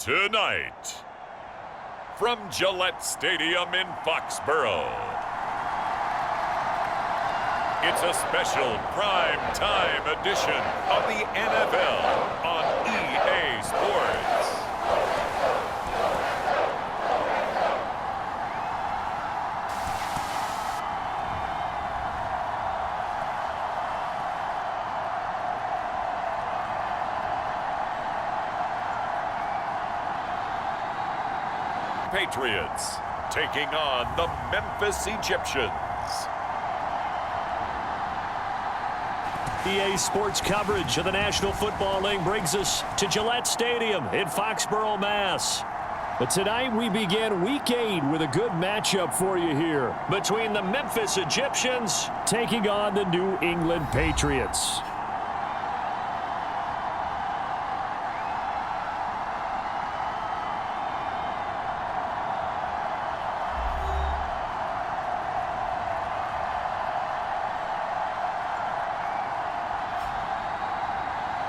Tonight, from Gillette Stadium in Foxborough, it's a special prime time edition of the NFL on EA Sports. Patriots taking on the Memphis Egyptians. EA Sports coverage of the National Football League brings us to Gillette Stadium in Foxborough, Mass. But tonight we begin Week 8 with a good matchup for you here between the Memphis Egyptians taking on the New England Patriots.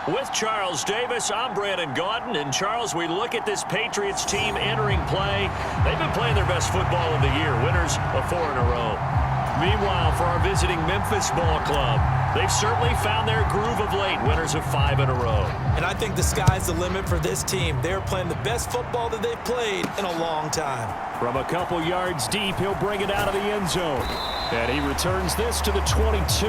With Charles Davis, I'm Brandon Gaudin. And Charles, we look at this Patriots team entering play. They've been playing their best football of the year, winners of 4 in a row. Meanwhile, for our visiting Memphis ball club, they've certainly found their groove of late, winners of 5 in a row. And I think the sky's the limit for this team. They're playing the best football that they've played in a long time. From a couple yards deep, he'll bring it out of the end zone. And he returns this to the 22.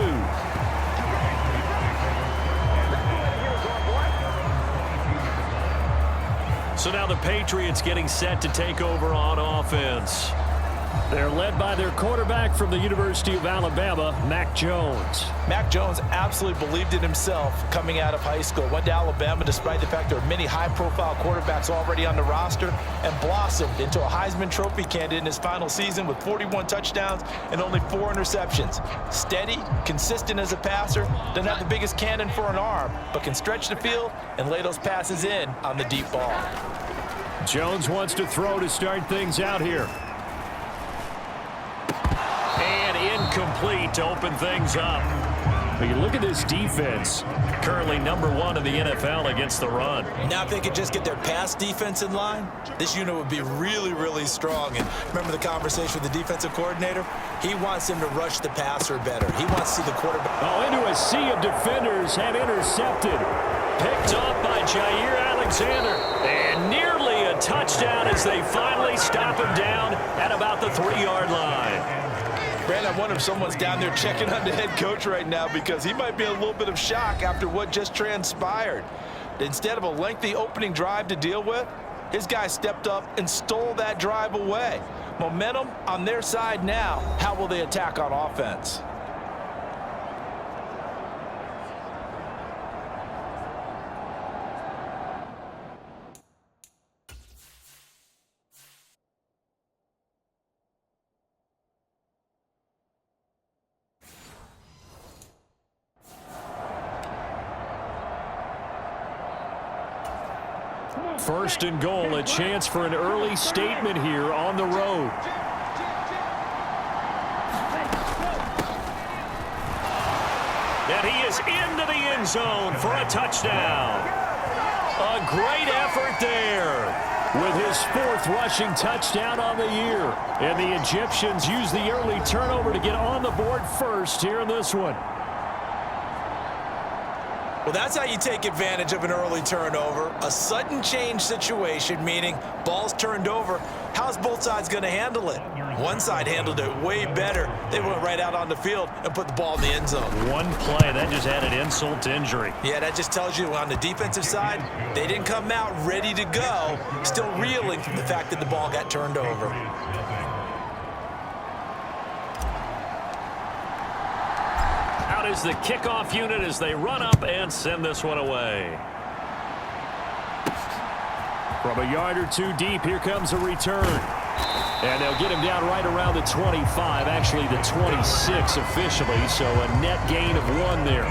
So now the Patriots getting set to take over on offense. They're led by their quarterback from the University of Alabama, Mac Jones. Mac Jones absolutely believed in himself coming out of high school. Went to Alabama despite the fact there are many high-profile quarterbacks already on the roster, and blossomed into a Heisman Trophy candidate in his final season with 41 touchdowns and only 4 interceptions. Steady, consistent as a passer, doesn't have the biggest cannon for an arm, but can stretch the field and lay those passes in on the deep ball. Jones wants to throw to start things out here. And incomplete to open things up. But you look at this defense, currently #1 in the NFL against the run. Now if they could just get their pass defense in line, this unit would be really, really strong. And remember the conversation with the defensive coordinator? He wants them to rush the passer better. He wants to see the quarterback. Oh, into a sea of defenders and intercepted. Picked off by Jair Alexander. And nearly a touchdown as they finally stop him down at about the 3-yard line. Brandon, I wonder if someone's down there checking on the head coach right now, because he might be in a little bit of shock after what just transpired. Instead of a lengthy opening drive to deal with, his guy stepped up and stole that drive away. Momentum on their side now. How will they attack on offense? First and goal, a chance for an early statement here on the road. And he is into the end zone for a touchdown. A great effort there with his 4th rushing touchdown on the year. And the Egyptians use the early turnover to get on the board first here in this one. Well, that's how you take advantage of an early turnover. A sudden change situation, meaning ball's turned over. How's both sides going to handle it? One side handled it way better. They went right out on the field and put the ball in the end zone. One play, that just added insult to injury. Yeah, that just tells you on the defensive side, they didn't come out ready to go, still reeling from the fact that the ball got turned over. Is the kickoff unit as they run up and send this one away. From a yard or two deep, here comes a return. And they'll get him down right around the 25, actually the 26 officially, so a net gain of 1 there.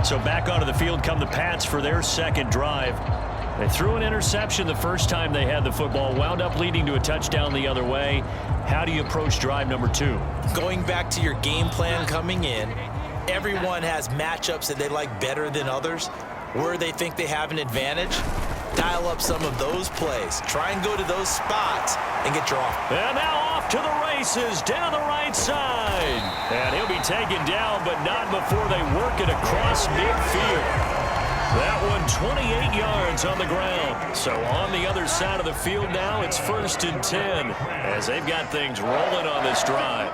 So back onto the field come the Pats for their second drive. They threw an interception the first time they had the football, wound up leading to a touchdown the other way. How do you approach drive number 2? Going back to your game plan coming in, everyone has matchups that they like better than others, where they think they have an advantage. Dial up some of those plays. Try and go to those spots and get your off. And now off to the races down the right side. And he'll be taken down, but not before they work it across midfield. That one 28 yards on the ground. So on the other side of the field now, it's 1st and 10 as they've got things rolling on this drive.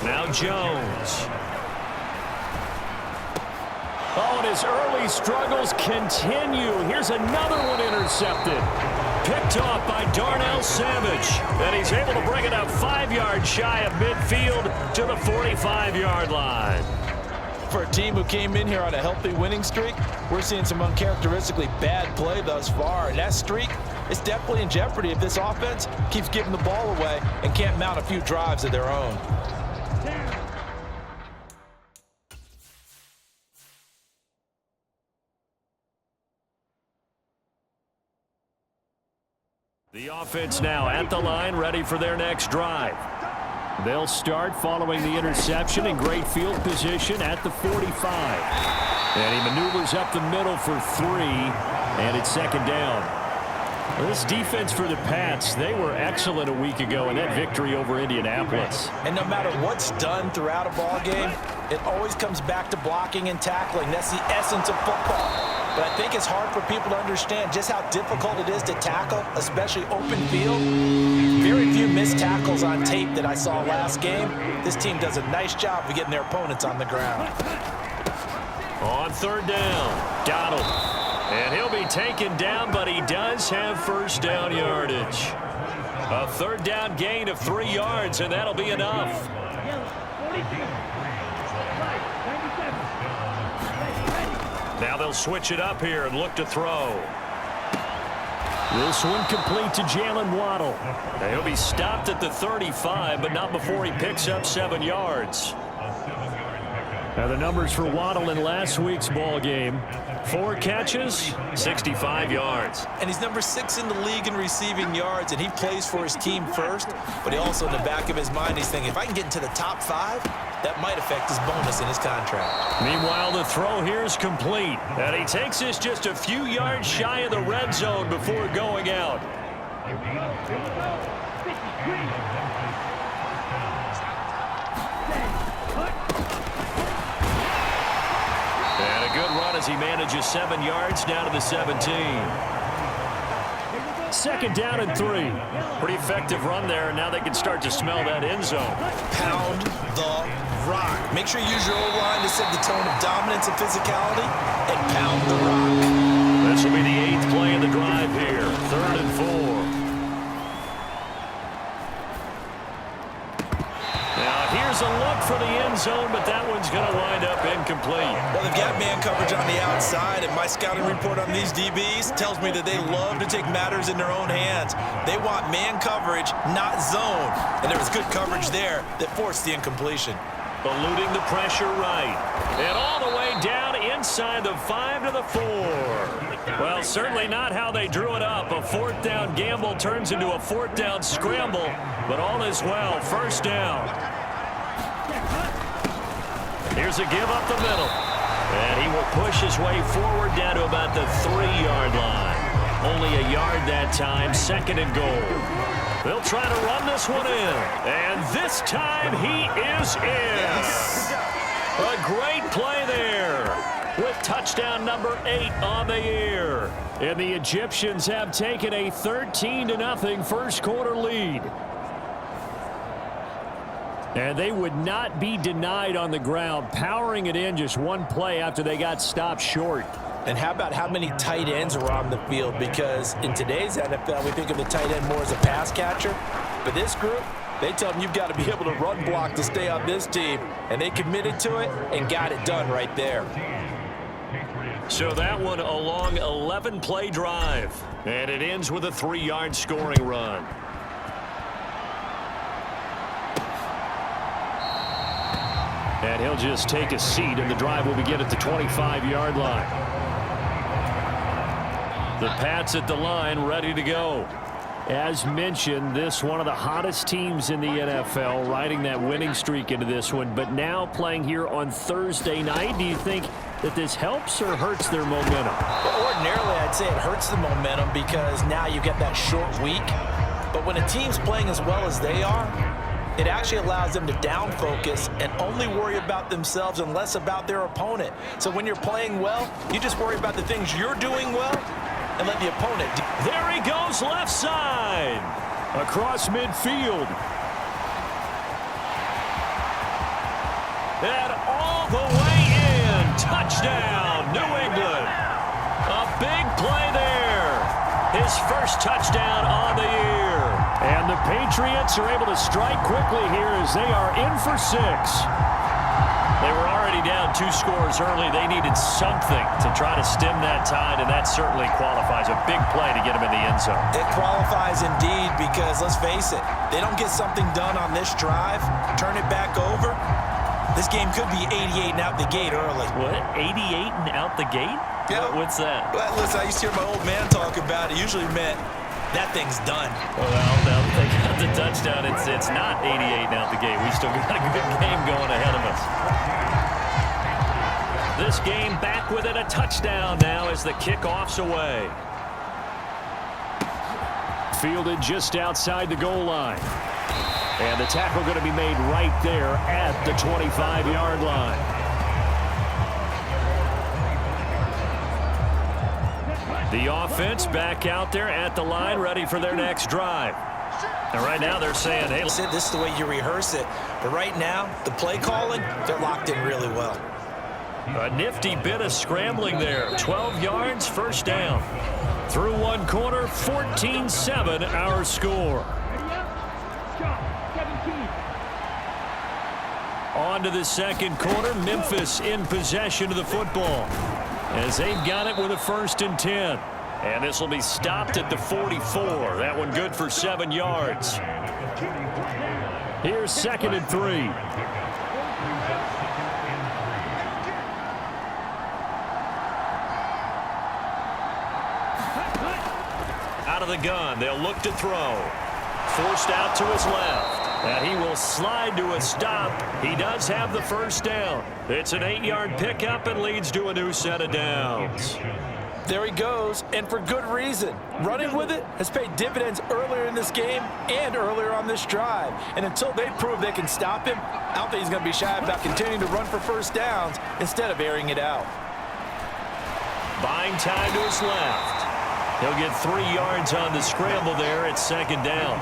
Now Jones. Oh, and his early struggles continue. Here's another one intercepted. Picked off by Darnell Savage. And he's able to bring it up 5 yards shy of midfield to the 45-yard line. For a team who came in here on a healthy winning streak, we're seeing some uncharacteristically bad play thus far. And that streak is definitely in jeopardy if this offense keeps giving the ball away and can't mount a few drives of their own. The offense now at the line, ready for their next drive. They'll start following the interception in great field position at the 45. And he maneuvers up the middle for 3, and it's 2nd down. This defense for the Pats, they were excellent a week ago in that victory over Indianapolis. And no matter what's done throughout a ball game, it always comes back to blocking and tackling. That's the essence of football. But I think it's hard for people to understand just how difficult it is to tackle, especially open field. Very few missed tackles on tape that I saw last game. This team does a nice job of getting their opponents on the ground. On 3rd down, Donald. And he'll be taken down, but he does have 1st down yardage. A third down gain of 3 yards, and that'll be enough. Now they'll switch it up here and look to throw. This one complete to Jalen Waddle. He'll be stopped at the 35, but not before he picks up 7 yards. Now the numbers for Waddle in last week's ball game: 4 catches, 65 yards. And he's number 6 in the league in receiving yards, and he plays for his team first, but he also in the back of his mind, he's thinking, if I can get into the top 5, that might affect his bonus in his contract. Meanwhile, the throw here is complete, and he takes this just a few yards shy of the red zone before going out. And a good run as he manages 7 yards down to the 17. second down and 3. Pretty effective run there, and now they can start to smell that end zone. Pound the rock. Make sure you use your O-line to set the tone of dominance and physicality, and pound the rock. This will be the 8th play of the drive here. 3rd and 4. Now here's a look for the end zone, but that one's going to wind up incomplete. Well, they've got man coverage on the outside, and my scouting report on these DBs tells me that they love to take matters in their own hands. They want man coverage, not zone. And there was good coverage there that forced the incompletion. Eluding the pressure right. And all the way down inside the 5 to the 4. Well, certainly not how they drew it up. A 4th down gamble turns into a 4th down scramble. But all is well. 1st down. Here's a give up the middle. And he will push his way forward down to about the 3-yard line. Only a yard that time. 2nd and goal. They'll try to run this one in. And this time he is in. A great play there with touchdown number 8 on the year. And the Egyptians have taken a 13-0 first quarter lead. And they would not be denied on the ground, powering it in just one play after they got stopped short. And how about how many tight ends are on the field? Because in today's NFL, we think of the tight end more as a pass catcher. But this group, they tell them you've got to be able to run block to stay on this team. And they committed to it and got it done right there. So that one a long 11-play drive. And it ends with a 3-yard scoring run. And he'll just take a seat, and the drive will begin at the 25-yard line. The Pats at the line, ready to go. As mentioned, this one of the hottest teams in the NFL, riding that winning streak into this one, but now playing here on Thursday night. Do you think that this helps or hurts their momentum? Well, ordinarily, I'd say it hurts the momentum because now you get that short week. But when a team's playing as well as they are, it actually allows them to down focus and only worry about themselves and less about their opponent. So when you're playing well, you just worry about the things you're doing well and let the opponent do. There he goes, left side. Across midfield. And all the way in. Touchdown, New England. A big play there. His first touchdown on the year. And the Patriots are able to strike quickly here as they are in for 6. They were already down 2 scores early. They needed something to try to stem that tide, and that certainly qualifies. A big play to get him in the end zone. It qualifies indeed because, let's face it, they don't get something done on this drive, turn it back over, this game could be 88 and out the gate early. What? 88 and out the gate? Yeah. What's that? Well, listen, I used to hear my old man talk about it. Usually meant that thing's done. Well, now they got the touchdown. It's not 88 and out the gate. We still got a good game going ahead of us. This game back within a touchdown now as the kickoff's away. Fielded just outside the goal line. And the tackle going to be made right there at the 25-yard line. The offense back out there at the line, ready for their next drive. And right now they're saying, hey, this is the way you rehearse it. But right now, the play calling, they're locked in really well. A nifty bit of scrambling there. 12 yards, 1st down. Through one quarter, 14-7 our score. on to the second quarter. Memphis in possession of the football as they've got it with a 1st and 10. And this will be stopped at the 44. That one good for 7 yards. Here's 2nd and 3. Out of the gun, they'll look to throw. Forced out to his left. And he will slide to a stop. He does have the 1st down. It's an 8-yard pickup and leads to a new set of downs. There he goes, and for good reason. Running with it has paid dividends earlier in this game and earlier on this drive. And until they prove they can stop him, I don't think he's going to be shy about continuing to run for 1st downs instead of airing it out. Buying time to his left. He'll get 3 yards on the scramble there at 2nd down.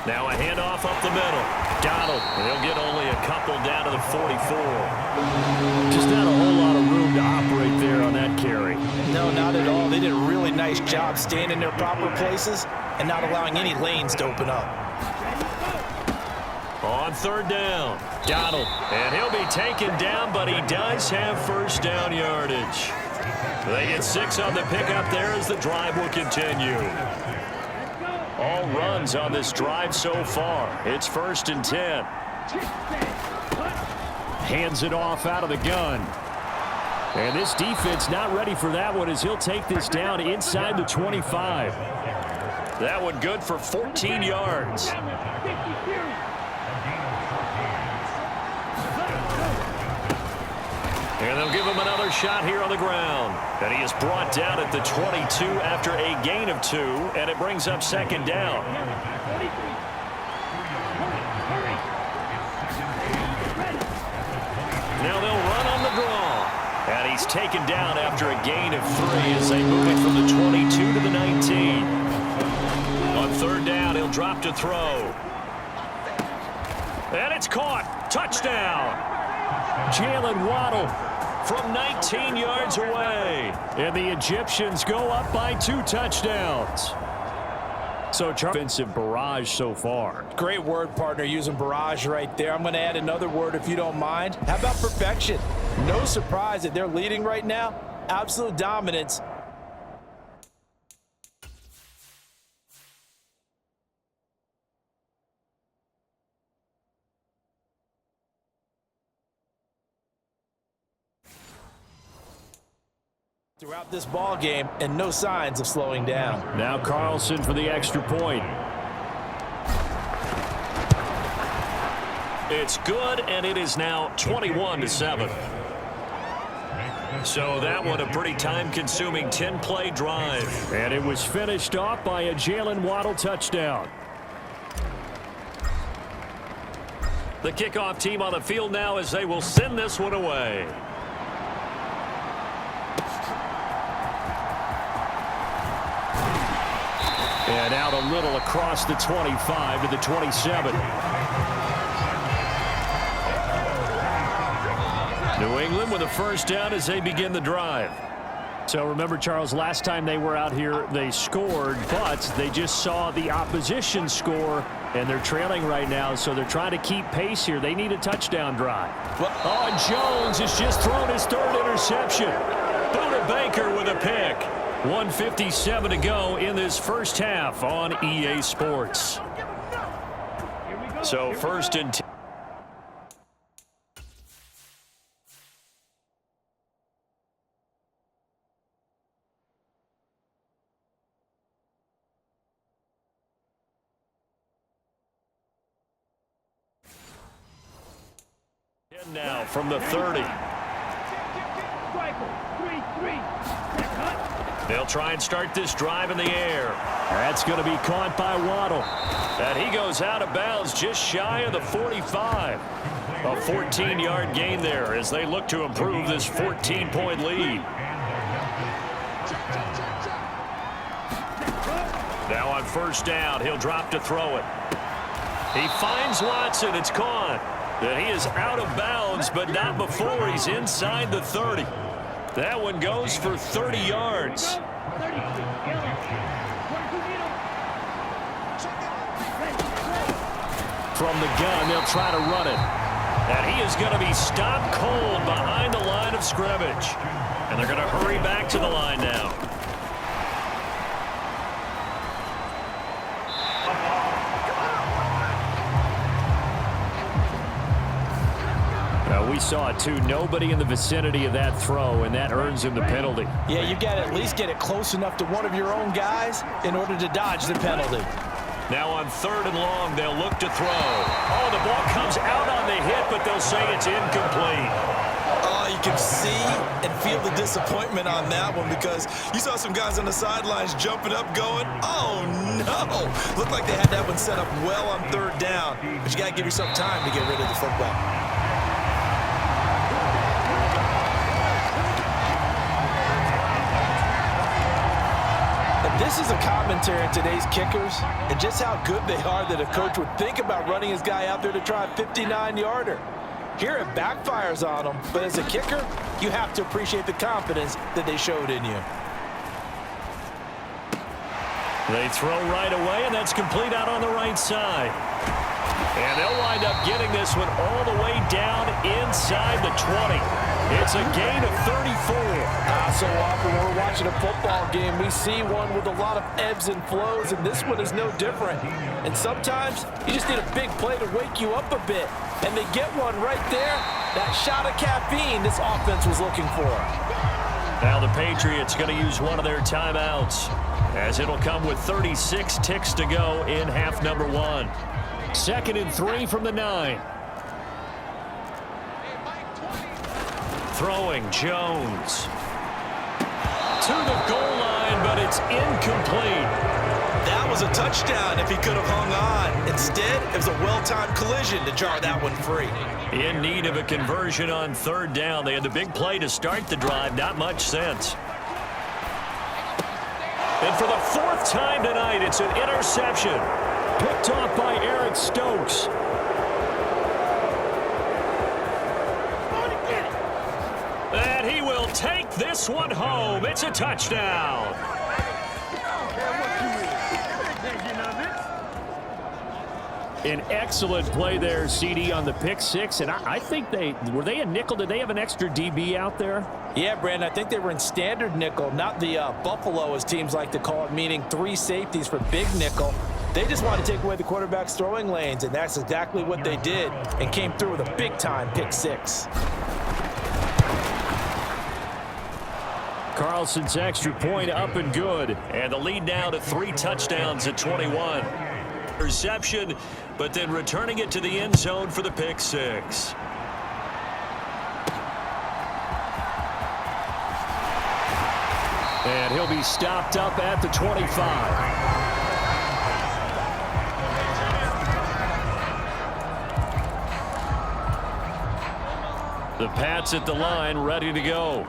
Now a handoff up the middle. Donald, and he'll get only a couple down to the 44. Just not a whole lot of room to operate there on that carry. No, not at all. They did a really nice job staying in their proper places and not allowing any lanes to open up. On 3rd down, Donald, and he'll be taken down, but he does have 1st down yardage. They get 6 on the pickup there as the drive will continue. All runs on this drive so far. It's 1st and 10. Hands it off out of the gun. And this defense not ready for that one as he'll take this down inside the 25. That one good for 14 yards. And they'll give him another shot here on the ground. And he is brought down at the 22 after a gain of 2, and it brings up 2nd down. Now they'll run on the draw. And he's taken down after a gain of 3 as they move it from the 22 to the 19. On 3rd down, he'll drop to throw. And it's caught. Touchdown. Jalen Waddle from 19 yards away. And the Egyptians go up by 2 touchdowns. So offensive barrage so far. Great word, partner, using barrage right there. I'm going to add another word if you don't mind. How about perfection? No surprise that they're leading right now. Absolute dominance. Throughout this ball game, and no signs of slowing down. Now Carlson for the extra point. It's good, and it is now 21-7. So that one a pretty time-consuming 10-play drive. And it was finished off by a Jalen Waddle touchdown. The kickoff team on the field now as they will send this one away. And out a little across the 25 to the 27. New England with a 1st down as they begin the drive. So remember, Charles, last time they were out here, they scored, but they just saw the opposition score, and they're trailing right now, so they're trying to keep pace here. They need a touchdown drive. Oh, and Jones has just thrown his 3rd interception. Buda Baker with a pick. 1:57 to go in this 1st half on EA Sports. So 1st and 10. Now from the 30. They'll try and start this drive in the air. That's going to be caught by Waddle. And he goes out of bounds just shy of the 45. A 14-yard gain there as they look to improve this 14-point lead. Now on 1st down, he'll drop to throw it. He finds Watson. It's caught. And he is out of bounds, but not before he's inside the 30. That one goes for 30 yards. From the gun, they'll try to run it. And he is going to be stopped cold behind the line of scrimmage. And they're going to hurry back to the line now. We saw it too. Nobody in the vicinity of that throw, and that earns him the penalty. Yeah, you got to at least get it close enough to one of your own guys in order to dodge the penalty. Now on 3rd and long, they'll look to throw. Oh, the ball comes out on the hit, but they'll say it's incomplete. Oh, you can see and feel the disappointment on that one because you saw some guys on the sidelines jumping up going, oh, no. Looked like they had that one set up well on 3rd down, but you got to give yourself time to get rid of the football. This is a commentary on today's kickers and just how good they are that a coach would think about running his guy out there to try a 59-yarder. Here it backfires on them, but as a kicker, you have to appreciate the confidence that they showed in you. They throw right away, and that's complete out on the right side. And they'll wind up getting this one all the way down inside the 20. It's a gain of 34. So often when we're watching a football game, we see one with a lot of ebbs and flows, and this one is no different. And sometimes you just need a big play to wake you up a bit. And they get one right there. That shot of caffeine this offense was looking for. Now the Patriots going to use one of their timeouts, as it'll come with 36 ticks to go in half number 1. 2nd and 3 from the 9. Throwing Jones. To the goal line, but it's incomplete. That was a touchdown if he could have hung on. Instead, it was a well-timed collision to jar that one free. In need of a conversion on 3rd down. They had the big play to start the drive. Not much sense. And for the 4th time tonight, it's an interception. Picked off by Eric Stokes. And he will take this one home. It's a touchdown. An excellent play there, CD, on the pick 6. And I think were they a nickel? Did they have an extra DB out there? Yeah, Brandon, I think they were in standard nickel, not the Buffalo, as teams like to call it, meaning 3 safeties for big nickel. They just want to take away the quarterback's throwing lanes, and that's exactly what they did and came through with a big-time pick 6. Carlson's extra point up and good. And the lead now to 3 touchdowns at 21. Reception, but then returning it to the end zone for the pick 6. And he'll be stopped up at the 25. The Pats at the line, ready to go.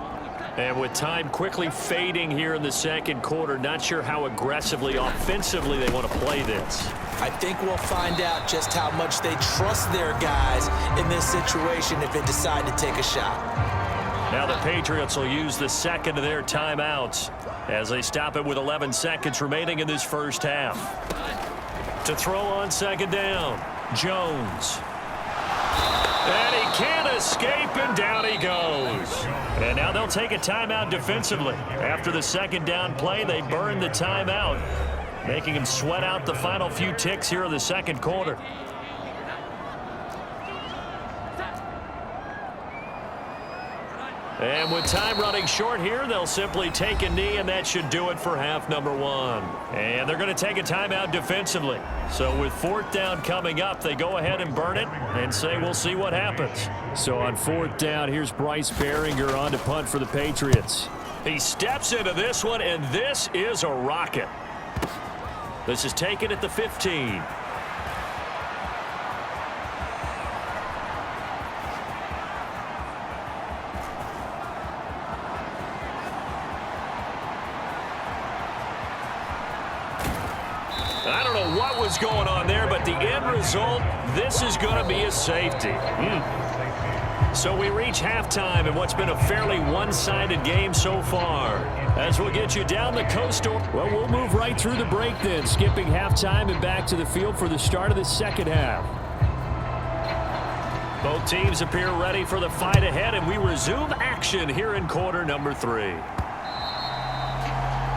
And with time quickly fading here in the 2nd quarter, not sure how aggressively, offensively they want to play this. I think we'll find out just how much they trust their guys in this situation if they decide to take a shot. Now the Patriots will use the 2nd of their timeouts as they stop it with 11 seconds remaining in this first half. To throw on 2nd down, Jones. And he can't escape, and down he goes. And now they'll take a timeout defensively. After the 2nd down play, they burn the timeout, making him sweat out the final few ticks here in the 2nd quarter. And with time running short here, they'll simply take a knee, and that should do it for half number 1. And they're going to take a timeout defensively. So with 4th down coming up, they go ahead and burn it and say we'll see what happens. So on 4th down, here's Bryce Behringer on to punt for the Patriots. He steps into this one, and this is a rocket. This is taken at the 15. I don't know what was going on there, but the end result, this is going to be a safety. So we reach halftime in what's been a fairly one-sided game so far. As we'll get you down the coast. Well, we'll move right through the break then, skipping halftime and back to the field for the start of the second half. Both teams appear ready for the fight ahead, and we resume action here in quarter number 3.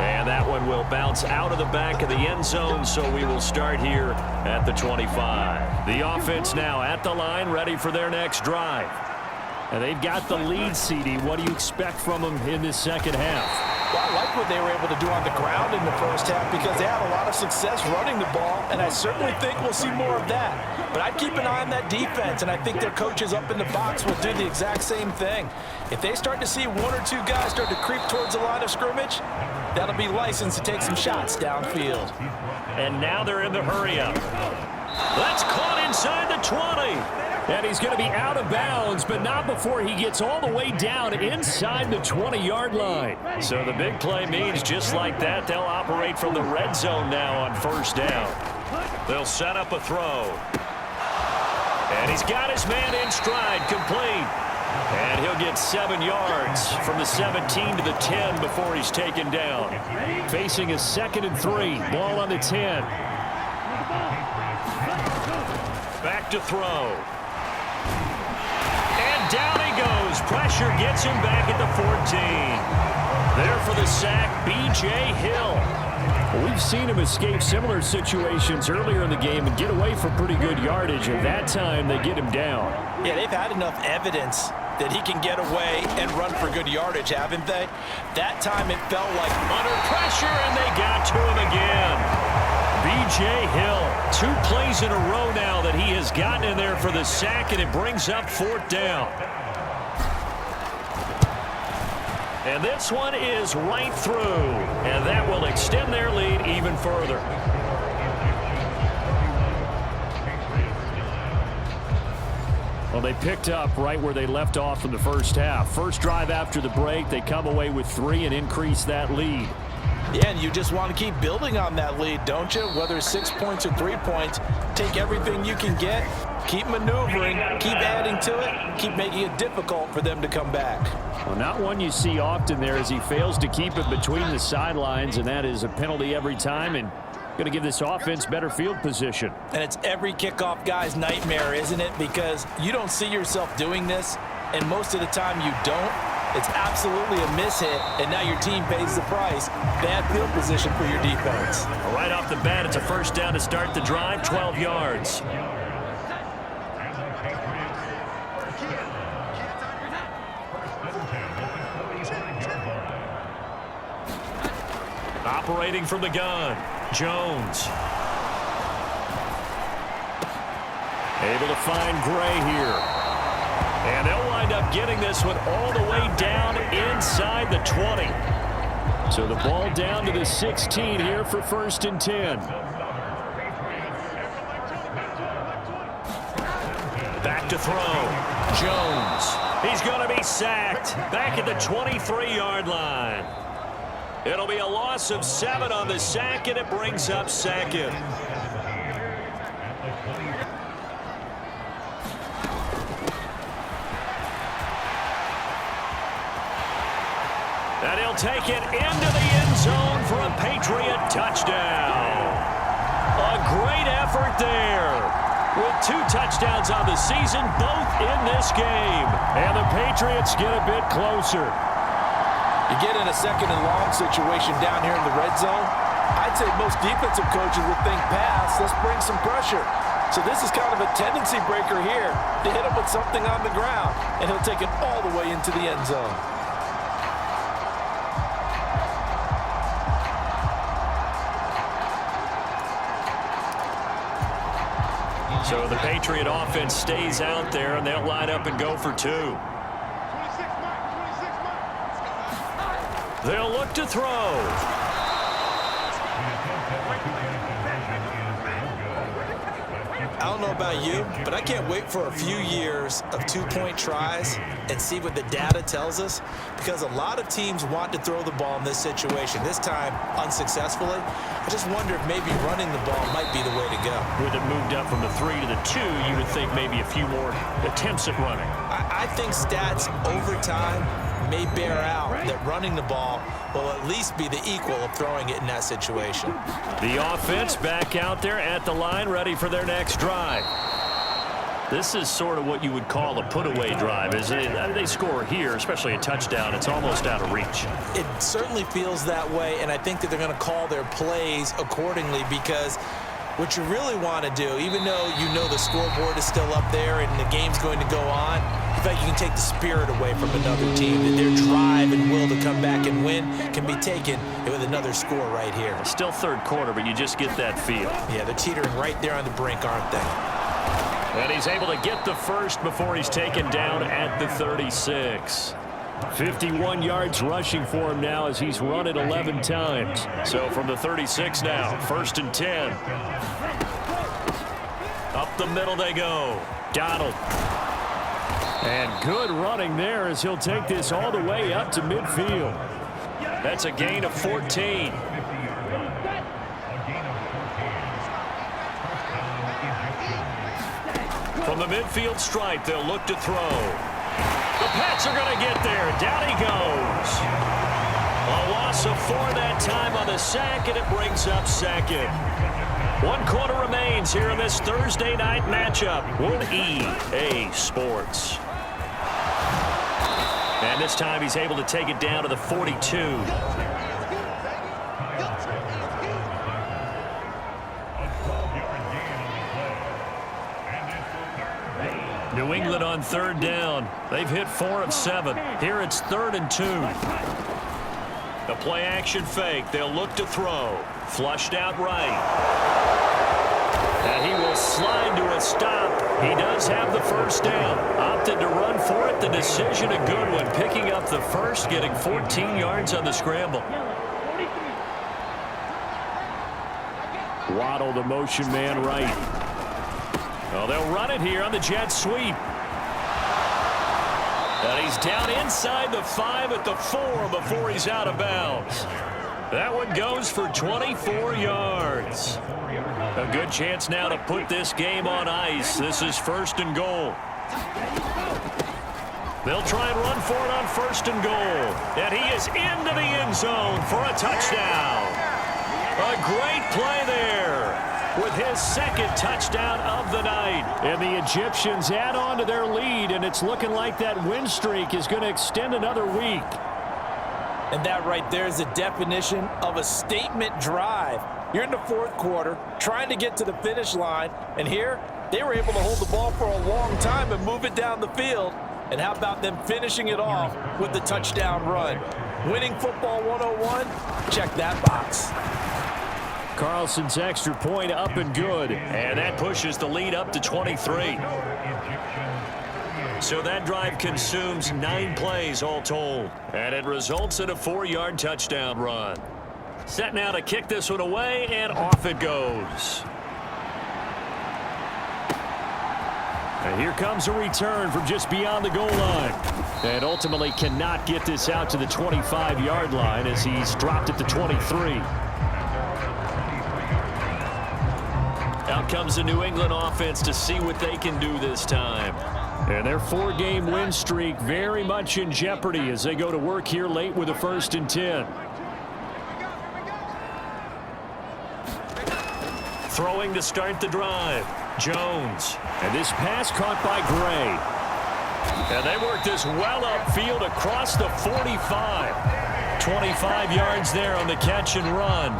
And that one will bounce out of the back of the end zone, so we will start here at the 25. The offense now at the line, ready for their next drive. And they've got the lead, CD. What do you expect from them in this second half? Well, I like what they were able to do on the ground in the first half because they had a lot of success running the ball, and I certainly think we'll see more of that. But I'd keep an eye on that defense, and I think their coaches up in the box will do the exact same thing. If they start to see one or two guys start to creep towards the line of scrimmage, that'll be licensed to take some shots downfield. And now they're in the hurry-up. That's caught inside the 20. And he's going to be out of bounds, but not before he gets all the way down inside the 20-yard line. So the big play means just like that, they'll operate from the red zone now on first down. They'll set up a throw. And he's got his man in stride, complete. And he'll get 7 yards from the 17 to the 10 before he's taken down. Facing a 2nd and 3, ball on the 10. Back to throw. And down he goes. Pressure gets him back at the 14. There for the sack, B.J. Hill. Well, we've seen him escape similar situations earlier in the game and get away for pretty good yardage. At that time, they get him down. Yeah, they've had enough evidence that he can get away and run for good yardage, haven't they? That time it felt like under pressure, and they got to him again. B.J. Hill, 2 plays in a row now that he has gotten in there for the sack, and it brings up 4th down. And this one is right through, and that will extend their lead even further. Well, they picked up right where they left off in the first half. First drive after the break, they come away with 3 and increase that lead. Yeah, and you just want to keep building on that lead, don't you? Whether it's 6 points or 3 points, take everything you can get, keep maneuvering, keep adding to it, keep making it difficult for them to come back. Well, not one you see often there as he fails to keep it between the sidelines, and that is a penalty every time, and going to give this offense better field position. And it's every kickoff guy's nightmare, isn't it? Because you don't see yourself doing this, and most of the time you don't. It's absolutely a mishit, and now your team pays the price. Bad field position for your defense. Right off the bat, it's a first down to start the drive, 12 yards. Operating from the gun, Jones. Able to find Gray here. And they'll wind up getting this one all the way down inside the 20. So the ball down to the 16 here for 1st and 10. Back to throw. Jones. He's going to be sacked back at the 23-yard line. It'll be a loss of 7 on the sack, and it brings up 2nd. And he'll take it into the end zone for a Patriot touchdown. A great effort there. With 2 touchdowns on the season, both in this game. And the Patriots get a bit closer. You get in a 2nd and long situation down here in the red zone, I'd say most defensive coaches would think pass, let's bring some pressure. So this is kind of a tendency breaker here to hit him with something on the ground, and he'll take it all the way into the end zone. So the Patriot offense stays out there, and they'll line up and go for 2. They'll look to throw. I don't know about you, but I can't wait for a few years of two-point tries and see what the data tells us, because a lot of teams want to throw the ball in this situation, this time unsuccessfully. I just wonder if maybe running the ball might be the way to go. With it moved up from the 3 to the 2, you would think maybe a few more attempts at running. I think stats over time may bear out that running the ball will at least be the equal of throwing it in that situation. The offense back out there at the line, ready for their next drive. This is sort of what you would call a put-away drive. They score here, especially a touchdown, it's almost out of reach. It certainly feels that way, and I think that they're going to call their plays accordingly, because what you really want to do, even though you know the scoreboard is still up there and the game's going to go on, in fact, you can take the spirit away from another team. That their drive and will to come back and win can be taken with another score right here. Still third quarter, but you just get that feel. Yeah, they're teetering right there on the brink, aren't they? And he's able to get the first before he's taken down at the 36. 51 yards rushing for him now as he's run it 11 times. So from the 36 now, 1st and 10. Up the middle they go. Donald. And good running there as he'll take this all the way up to midfield. That's a gain of 14. From the midfield stripe, they'll look to throw. The Pats are going to get there. Down he goes. A loss of 4 that time on the sack, and it brings up 2nd. 1 quarter remains here in this Thursday night matchup with EA Sports. And this time he's able to take it down to the 42. New England on 3rd down. They've hit 4 of 7. Here it's 3rd and 2. The play action fake. They'll look to throw. Flushed out right. And he will slide to a stop. He does have the 1st down. Opted to run for it. The decision a good one. Picking up the 1st, getting 14 yards on the scramble. Waddle, the motion man right. Well, they'll run it here on the jet sweep. And he's down inside the 5 at the 4 before he's out of bounds. That one goes for 24 yards. A good chance now to put this game on ice. This is 1st and goal. They'll try and run for it on 1st and goal. And he is into the end zone for a touchdown. A great play there, with his 2nd touchdown of the night. And the Egyptians add on to their lead, and it's looking like that win streak is going to extend another week. And that right there is the definition of a statement drive. You're in the 4th quarter, trying to get to the finish line, and here they were able to hold the ball for a long time and move it down the field. And how about them finishing it off with the touchdown run? Winning football 101? Check that box. Carlson's extra point up and good. And that pushes the lead up to 23. So that drive consumes 9 plays all told. And it results in a 4-yard touchdown run. Set now to kick this one away, and off it goes. And here comes a return from just beyond the goal line. And ultimately cannot get this out to the 25-yard line as he's dropped it to 23. Out comes the New England offense to see what they can do this time. And their 4-game win streak very much in jeopardy as they go to work here late with a 1st and 10. Throwing to start the drive. Jones. And this pass caught by Gray. And they work this well upfield across the 45. 25 yards there on the catch and run.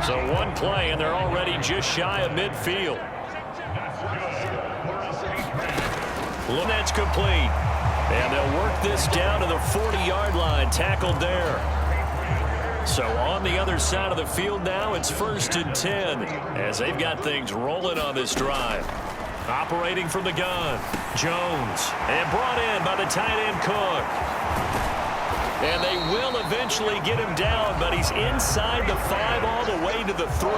So 1 play, and they're already just shy of midfield. That's complete. And they'll work this down to the 40-yard line, tackled there. So on the other side of the field now, it's 1st and 10 as they've got things rolling on this drive. Operating from the gun, Jones, and brought in by the tight end Cook. And they will eventually get him down, but he's inside the 5 all the way to the 3.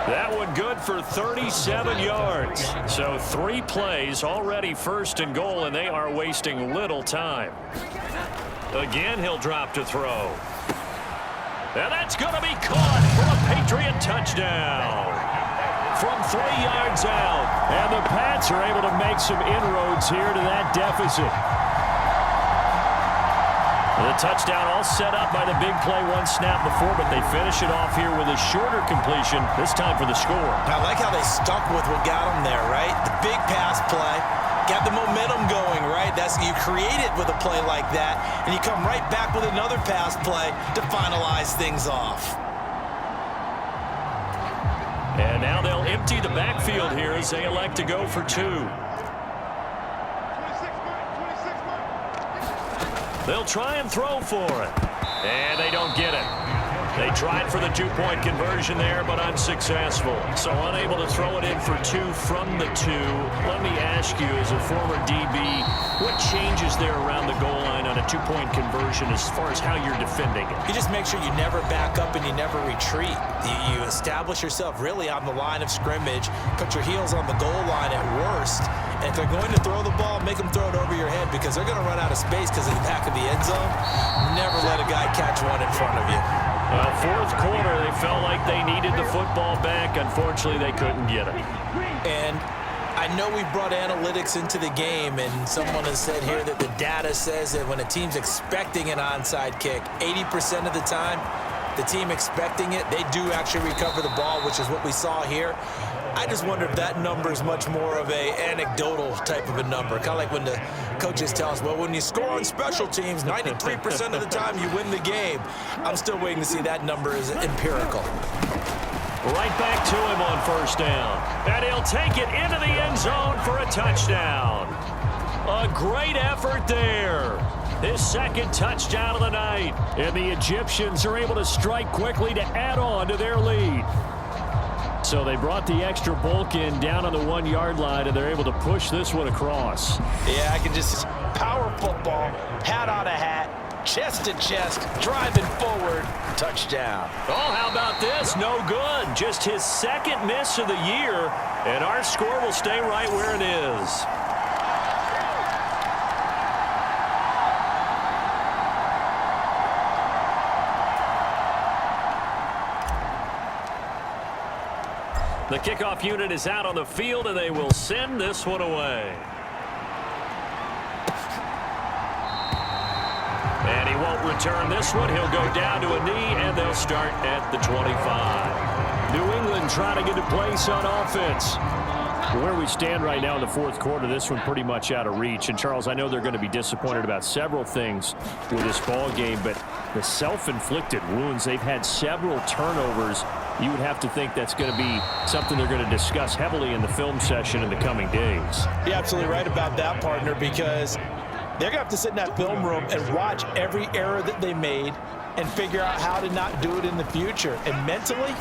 That one good for 37 yards. So 3 plays already 1st and goal, and they are wasting little time. Again, he'll drop to throw. And that's going to be caught for a Patriot touchdown. From 3 yards out. And the Pats are able to make some inroads here to that deficit. The touchdown all set up by the big play 1 snap before, but they finish it off here with a shorter completion, this time for the score. I like how they stuck with what got them there, right? The big pass play. Got the momentum going, right? That's you create it with a play like that, and you come right back with another pass play to finalize things off. And now they'll empty the backfield here as they elect to go for 2. They'll try and throw for it. And they don't get it. They tried for the 2-point conversion there, but unsuccessful. So unable to throw it in for 2 from the 2. Let me ask you, as a former DB, what changes there around the goal line on a 2-point conversion as far as how you're defending it? You just make sure you never back up and you never retreat. You establish yourself really on the line of scrimmage, put your heels on the goal line at worst. And if they're going to throw the ball, make them throw it over your head because they're going to run out of space because of the back of the end zone. Never let a guy catch one in front of you. Well, 4th quarter, they felt like they needed the football back. Unfortunately, they couldn't get it. And I know we brought analytics into the game, and someone has said here that the data says that when a team's expecting an onside kick, 80% of the time, the team expecting it, they do actually recover the ball, which is what we saw here. I just wonder if that number is much more of a anecdotal type of a number. Kind of like when the coaches tell us, well, when you score on special teams, 93% of the time you win the game. I'm still waiting to see that number is empirical. Right back to him on 1st down. And he'll take it into the end zone for a touchdown. A great effort there. His 2nd touchdown of the night. And the Egyptians are able to strike quickly to add on to their lead. So they brought the extra bulk in down on the 1-yard line, and they're able to push this one across. Yeah, I can just power football, hat on a hat, chest to chest, driving forward, touchdown. Oh, how about this? No good. Just his 2nd miss of the year, and our score will stay right where it is. The kickoff unit is out on the field, and they will send this one away. And he won't return this one. He'll go down to a knee, and they'll start at the 25. New England trying to get a place on offense. Where we stand right now in the 4th quarter, this one pretty much out of reach. And, Charles, I know they're going to be disappointed about several things with this ball game, but the self-inflicted wounds, they've had several turnovers. You would have to think that's going to be something they're going to discuss heavily in the film session in the coming days. You're absolutely right about that, partner, because they're going to have to sit in that film room and watch every error that they made and figure out how to not do it in the future. And mentally,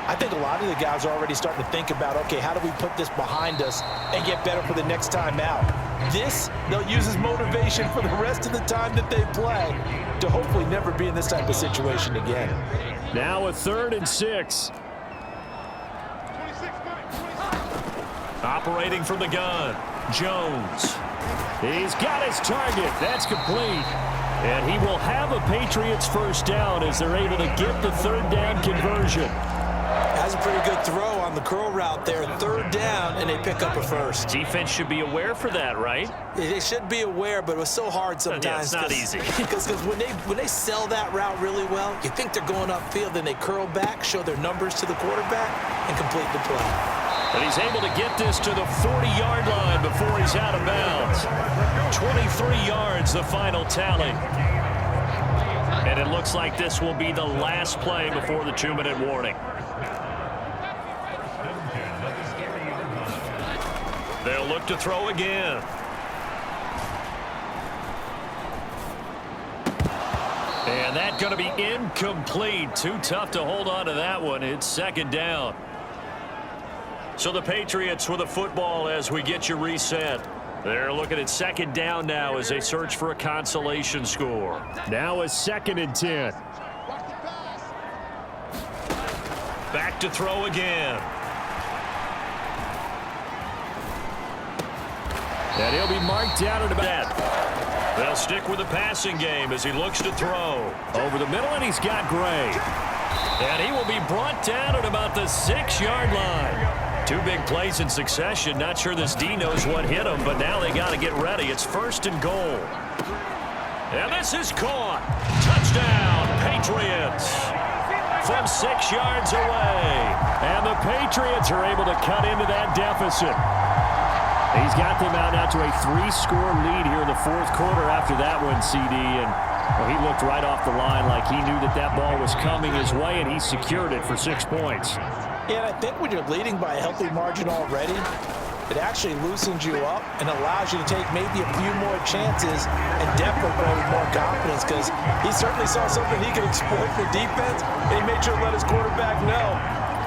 I think a lot of the guys are already starting to think about, okay, how do we put this behind us and get better for the next time out? This, they'll use as motivation for the rest of the time that they play to hopefully never be in this type of situation again. Now a 3rd and 6. Operating from the gun, Jones. He's got his target. That's complete. And he will have a Patriots 1st down as they're able to get the 3rd down conversion. Has a pretty good throw on the curl route there. 3rd down, and they pick up a 1st. Defense should be aware for that, right? They should be aware, but it was so hard sometimes. Yeah, it's not easy. Because when they sell that route really well, you think they're going upfield, then they curl back, show their numbers to the quarterback, and complete the play. But he's able to get this to the 40-yard line before he's out of bounds. 23 yards, the final tally. And it looks like this will be the last play before the 2-minute warning. They'll look to throw again. And that's going to be incomplete. Too tough to hold on to that one. It's 2nd down. So the Patriots with a football as we get you reset. They're looking at 2nd down now as they search for a consolation score. Now a 2nd and 10. Back to throw again. And he'll be marked down at about that. They'll stick with the passing game as he looks to throw. Over the middle, and he's got Gray. And he will be brought down at about the 6-yard line. Two big plays in succession. Not sure this D knows what hit him, but now they got to get ready. It's 1st and goal. And this is caught. Touchdown, Patriots. From 6 yards away. And the Patriots are able to cut into that deficit. He's got them out now to a 3-score lead here in the 4th quarter after that one, CD. And well, he looked right off the line like he knew that that ball was coming his way, and he secured it for 6 points. Yeah, and I think when you're leading by a healthy margin already, it actually loosens you up and allows you to take maybe a few more chances and definitely play with more confidence, because he certainly saw something he could exploit for defense, and he made sure to let his quarterback know,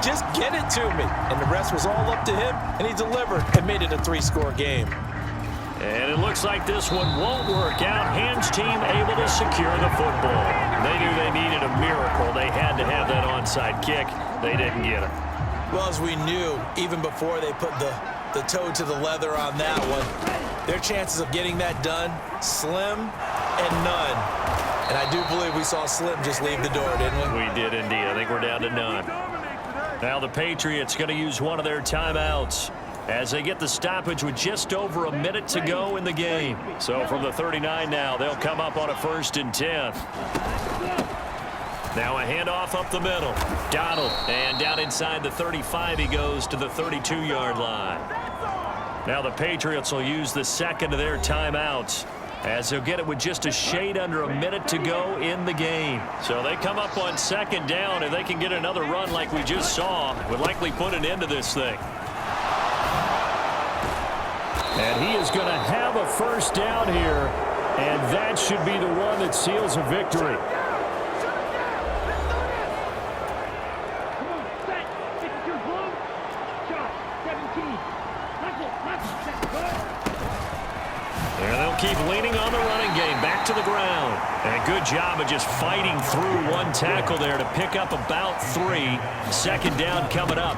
just get it to me. And the rest was all up to him, and he delivered and made it a 3-score game. And it looks like this one won't work out. Hans team able to secure the football. They knew they needed a miracle. They had to have that onside kick. They didn't get it. Well, as we knew, even before they put the toe to the leather on that one, their chances of getting that done, slim and none. And I do believe we saw Slim just leave the door, didn't we? We did indeed. I think we're down to none. Now the Patriots going to use one of their timeouts as they get the stoppage with just over a minute to go in the game. So from the 39 now, they'll come up on a 1st and 10. Now a handoff up the middle. Donald, and down inside the 35 he goes to the 32-yard line. Now the Patriots will use the 2nd of their timeouts as they'll get it with just a shade under a minute to go in the game. So they come up on 2nd down, and they can get another run like we just saw. Would likely put an end to this thing. And he is going to have a 1st down here, and that should be the one that seals a victory. And they'll keep leaning on the running game. Back to the ground. And a good job of just fighting through one tackle there to pick up about 3. 2nd down coming up.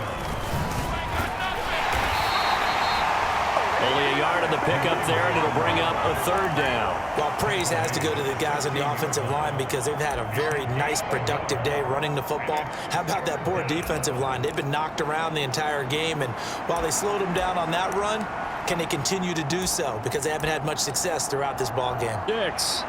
Only a yard on the pickup there, and it'll bring up a 3rd down. Well, praise has to go to the guys on the offensive line because they've had a very nice, productive day running the football. How about that poor defensive line? They've been knocked around the entire game, and while they slowed them down on that run, can they continue to do so? Because they haven't had much success throughout this ball game. 6.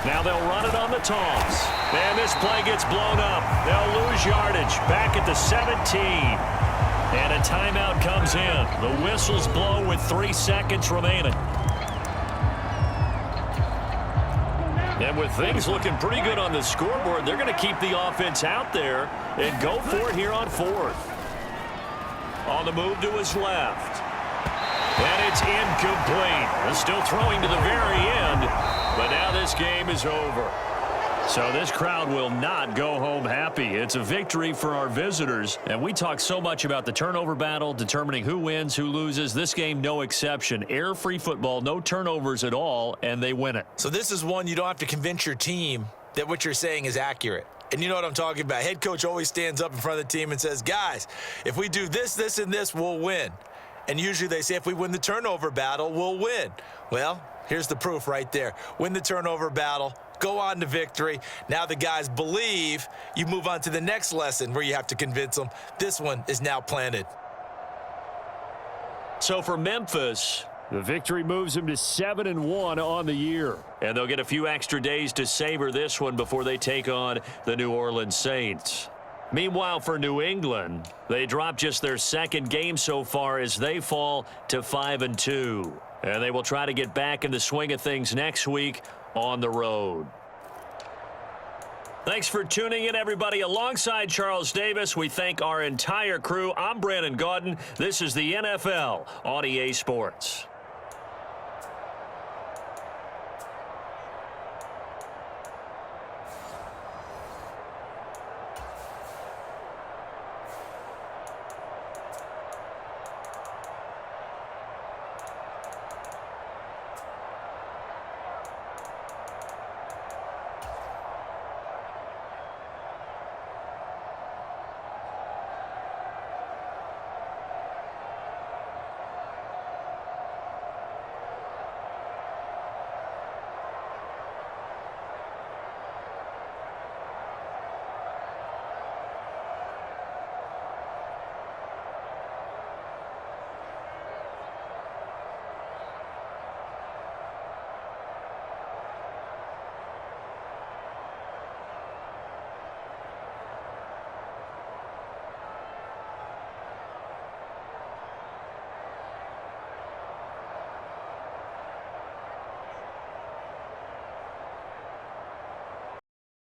Now they'll run it on the toss. And this play gets blown up. They'll lose yardage. Back at the 17. And a timeout comes in. The whistles blow with 3 seconds remaining. And with things looking pretty good on the scoreboard, they're going to keep the offense out there and go for it here on 4th. On the move to his left. And it's incomplete. They're still throwing to the very end, but now this game is over. So this crowd will not go home happy. It's a victory for our visitors. And we talk so much about the turnover battle, determining who wins, who loses. This game, no exception. Air-free football, no turnovers at all, and they win it. So this is one you don't have to convince your team that what you're saying is accurate. And you know what I'm talking about. Head coach always stands up in front of the team and says, guys, if we do this, this, and this, we'll win. And usually they say if we win the turnover battle, we'll win. Well, here's the proof right there. Win the turnover battle, go on to victory. Now the guys believe. You move on to the next lesson where you have to convince them. This one is now planted. So for Memphis, the victory moves them to 7-1 on the year. And they'll get a few extra days to savor this one before they take on the New Orleans Saints. Meanwhile, for New England, they drop just their 2nd game so far as they fall to 5-2. And they will try to get back in the swing of things next week on the road. Thanks for tuning in, everybody. Alongside Charles Davis, we thank our entire crew. I'm Brandon Gaudin. This is the NFL on EA Sports.